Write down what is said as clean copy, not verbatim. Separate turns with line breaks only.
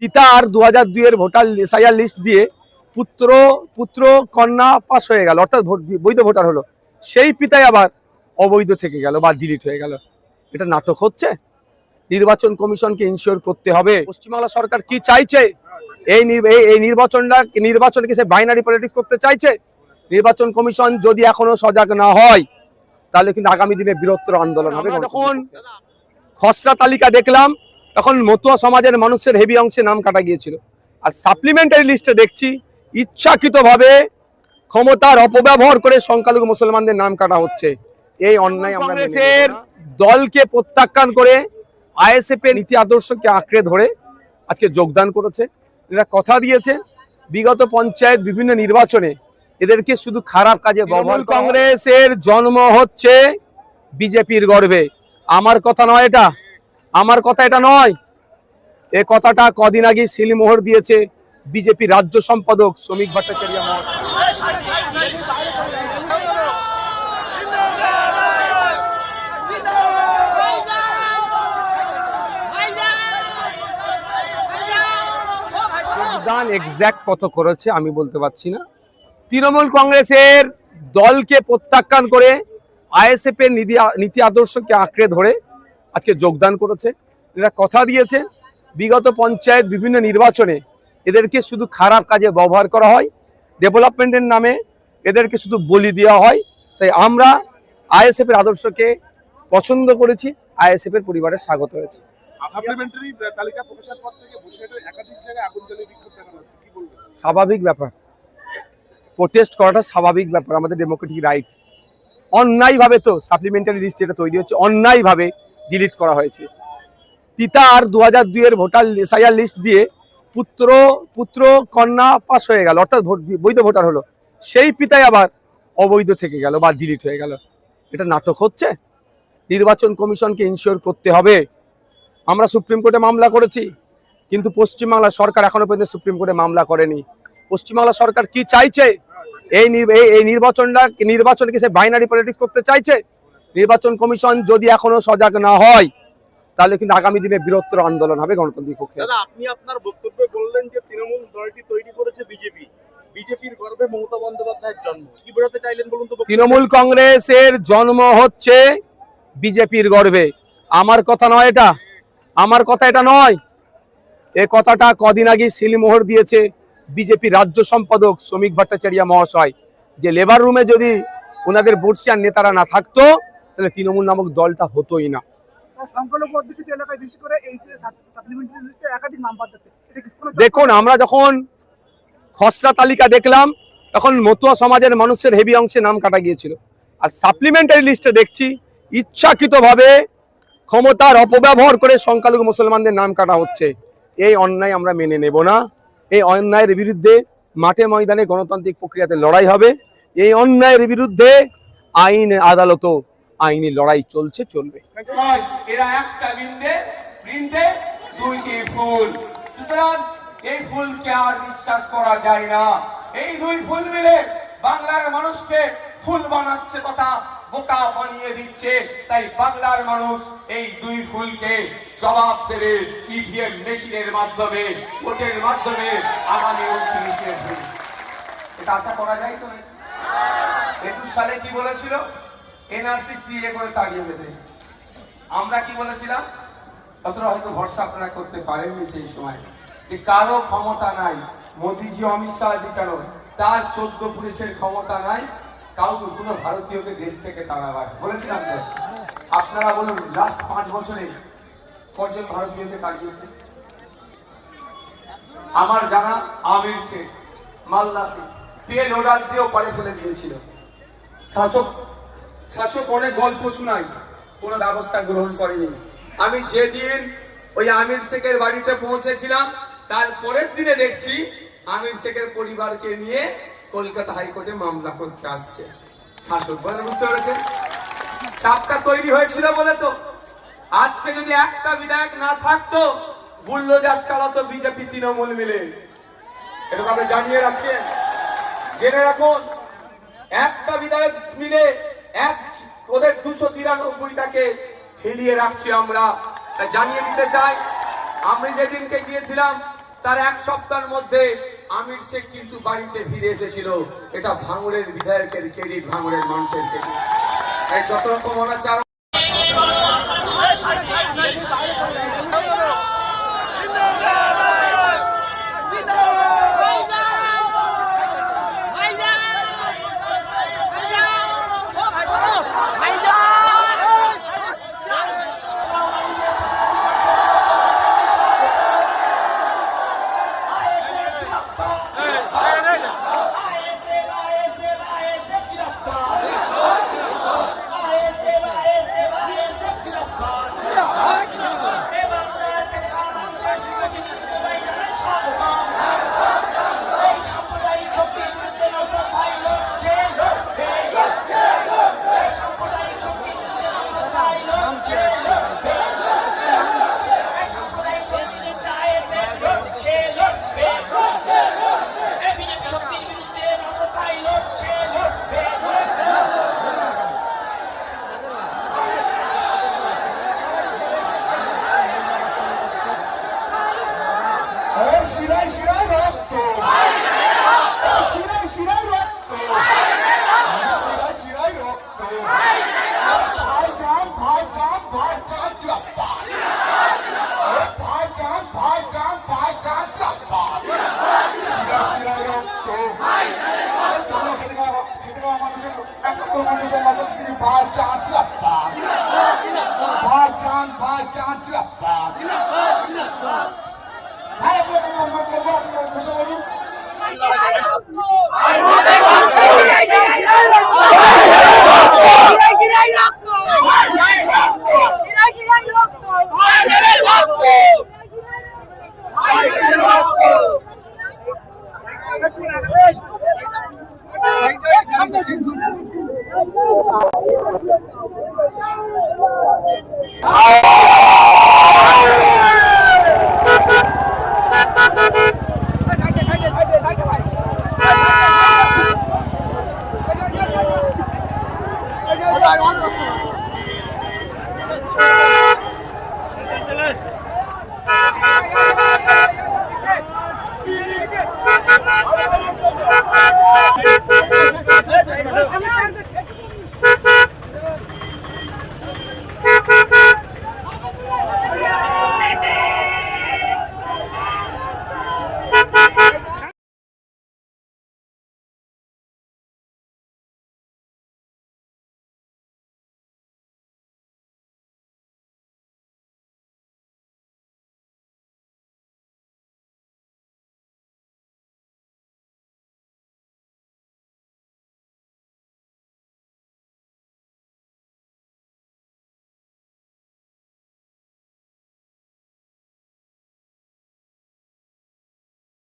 পিতা আর 2002 এর voter SIR list দিয়ে পুত্র পুত্র কন্যা পাস হয়ে গেল, অর্থাৎ বৈধ ভোটার হলো, সেই পিতাই আবার অবৈধ থেকে গেল বা ডিলিট হয়ে গেল। এটা নাটক হচ্ছে। নির্বাচন কমিশনকে ইনশিওর করতে হবে। পশ্চিমবাংলা সরকার কি চাইছে? এই নির্বাচনকে সে বাইনারি পলিটিক্স করতে চাইছে। নির্বাচন কমিশন যদি এখনো সজাগ না হয় তাহলে কিন্তু আগামী দিনে বৃহত্তর আন্দোলন হবে। যখন খসড়া তালিকা দেখলাম তখন মতুয়া সমাজের মানুষের হেভি অংশে নাম কাটা গিয়েছিল, আর সাপ্লিমেন্টারি লিস্টে দেখছি ইচ্ছাকৃতভাবে ক্ষমতার অপব্যবহার করে সংখ্যালঘু মুসলমানদের নাম কাটা হচ্ছে। এই অন্যায় আমরা কংগ্রেসের দলকে প্রত্যাখ্যান করে আইএসএফ এর নীতি আদর্শকে আঁকড়ে ধরে আজকে যোগদান করেছে। এরা কথা দিয়েছে বিগত পঞ্চায়েত বিভিন্ন নির্বাচনে এদেরকে শুধু খারাপ কাজে ব্যবহার। কংগ্রেসের জন্ম হচ্ছে বিজেপির গর্বে। আমার কথা নয় এটা, আমার কথা এটা নয়। এ কথাটা কদিন আগে সিলমোহর দিয়েছে বিজেপি রাজ্য সম্পাদক শ্রমিক ভট্টাচার্য মহাশয়। এক্সাক্ট কত করেছে আমি বলতে পারছি না। তৃণমূল কংগ্রেসের দলকে প্রত্যাখ্যান করে আইএসএফ এর নীতি আদর্শকে আঁকড়ে ধরে আজকে যোগদান করেছে। এরা কথা দিয়েছে বিগত পঞ্চায়েত বিভিন্ন নির্বাচনে এদেরকে শুধু খারাপ কাজে ব্যবহার করা হয়, ডেভেলপমেন্টের নামে এদেরকে শুধু বলি দেওয়া হয়। তাই আমরা আইএসএফ এর আদর্শকে পছন্দ করেছি, আইএসএফ এর পরিবারের স্বাগত হয়েছে। স্বাভাবিক ব্যাপার, প্রোটেস্ট করাটা স্বাভাবিক ব্যাপার, আমাদের ডেমোক্রেটিক রাইট। অন্যায়ভাবে তো সাপ্লিমেন্টারি লিস্ট যেটা তৈরি হচ্ছে অন্যায়ভাবে ডিলিট করা হয়েছে। পিতা আর 2002 এর ভোটার এসআইআর লিস্ট দিয়ে পুত্র কন্যা পাস হয়ে গেল, অর্থাৎ বৈধ ভোটার হলো, সেই পিতাই আবার অবৈধ থেকে গেল বা ডিলিট হয়ে গেল। এটা নাটক হচ্ছে। নির্বাচন কমিশনকে ইনশিওর করতে হবে। আমরা সুপ্রিম কোর্টে মামলা করেছি, কিন্তু পশ্চিমবাংলা সরকার এখনো পর্যন্ত সুপ্রিম কোর্টে মামলা করেনি। পশ্চিমবাংলা সরকার কি চাইছে? এই নির্বাচনকে সে বাইনারি পলিটিক্স করতে চাইছে। নির্বাচন কমিশন যদি এখনো সজাগ না হয় তাহলে কিন্তু আগামী দিনে বৃহত্তর আন্দোলন হবে গণতান্ত্রিক পক্ষে।
দাদা, আপনি আপনার বক্তব্যে বললেন যে তৃণমূল দলটি তৈরি করেছে বিজেপি, বিজেপির গর্বে মমতা বন্দ্যোপাধ্যায়ের জন্ম। কি বোঝাতে চাইলেন বলুন তো?
তৃণমূল কংগ্রেসের জন্ম হচ্ছে বিজেপির গর্বে। আমার কথা নয় এটা, আমার কথা এটা নয়। এ কথাটা কদিন আগে সিলমোহর দিয়েছে বিজেপি রাজ্য সম্পাদক শ্রমিক ভট্টাচার্য মহাশয়, যে লেবার রুমে যদি ওনাদের বর্ষিয়ান নেতারা না থাকতো তাহলে তৃণমূল নামক দলটা হতোই না। দেখুন, আমরা যখন খসড়া তালিকা দেখলাম তখন মতুয়া সমাজের মানুষের হেভি অংশে নাম কাটা গিয়েছিল, আর সাপ্লিমেন্টারি লিস্টে দেখছি ইচ্ছাকৃতভাবে ক্ষমতার অপব্যবহার করে সংখ্যালঘু মুসলমানদের নাম কাটা হচ্ছে। এই অন্যায় আমরা মেনে নেব না। এই অন্যায়ের বিরুদ্ধে মাঠে ময়দানে গণতান্ত্রিক প্রক্রিয়াতে লড়াই হবে। এই অন্যায়ের বিরুদ্ধে আইন আদালতও আইনি লড়াই চলছে, চলবে।
এরা একটা বৃন্দে দুইটি ফুল, সুতরাং এই ফুলকে আর বিশ্বাস করা যায় না। এই দুই ফুল মিলে বাংলার মানুষকে ফুল বানাচ্ছে তথা বোকা বানিয়ে দিচ্ছে। তাই বাংলার মানুষ এই দুই ফুলকে জবাব দেবে ইভিএম মেশিনের মাধ্যমে, ভোটের মাধ্যমে আগামী 29-এ ভোট। এটা আশা করা যায় তো? 21 সালে কি বলেছিল? এনআরসি সিএ করে তাড়িয়ে দেবে। আমরা কি বলেছিলাম? অতটা হয়তো ভরসা আপনারা করতে পারেননি সেই সময়, যে কারো ক্ষমতা নাই। মোদীজি, অমিত শাহজি কেন, তার 14 পুলিশের ক্ষমতা নাই কাউকে কোনো ভারতীয়কে দেশ থেকে তাড়াবার। বলেছিলাম তো? আপনারা বলুন, লাস্ট 5 বছরে কজন ভারতীয়কে তাড়িয়েছে? আমার জানা আমির শেখ মাল্লাকে পেল অর্ডার দিয়েও পারে ফেলে দিয়েছিল। শাসক অনেক গল্প শোনায়, কোনো ব্যবস্থা গ্রহণ করেনি। আমি যেদিন ওই আমির শেখের বাড়িতে পৌঁছেছিলাম তার পরের দিনে দেখছি আমির শেখের পরিবারকে নিয়ে কলকাতা হাইকোর্টে মামলা করতে আসছে শাসক। বুঝতে পেরেছেন? চাপটা তৈরি হয়েছিল বলে তো। আজকে যদি একটা বিধায়ক না থাকতো, বুলডোজার চালাতো বিজেপি তৃণমূল মিলে। এরকম আপনি জানিয়ে রাখছেন, জেনে রাখুন। একটা বিধায়ক মিলে ওদের 293টাকে হিলিয়ে রাখছি আমরা। জানিয়ে দিতে চাই, আমি যেদিনকে গিয়েছিলাম তার এক সপ্তাহের মধ্যে আমির শেখ কিন্তু বাড়িতে ফিরে এসেছিল। এটা ভাঙড়ের বিধায়কের ক্রেডিট, ভাঙড়ের মানুষের ক্রেডিট। এই যত রকম অনাচার
শিরায় শিরায় রক্ত, শিরায় শিরায় রক্ত, শিরায় শিরায় রক্ত, ভাইজান ভাইজান ভাইজান জিন্দাবাদ, ভাইজান ভাইজান ভাইজান জিন্দাবাদ, শিরায় শিরায় রক্ত, মানুষের মানুষের ভাইজান জিন্দাবাদ, ভাইজান ভাইজান জিন্দাবাদ।
Oh!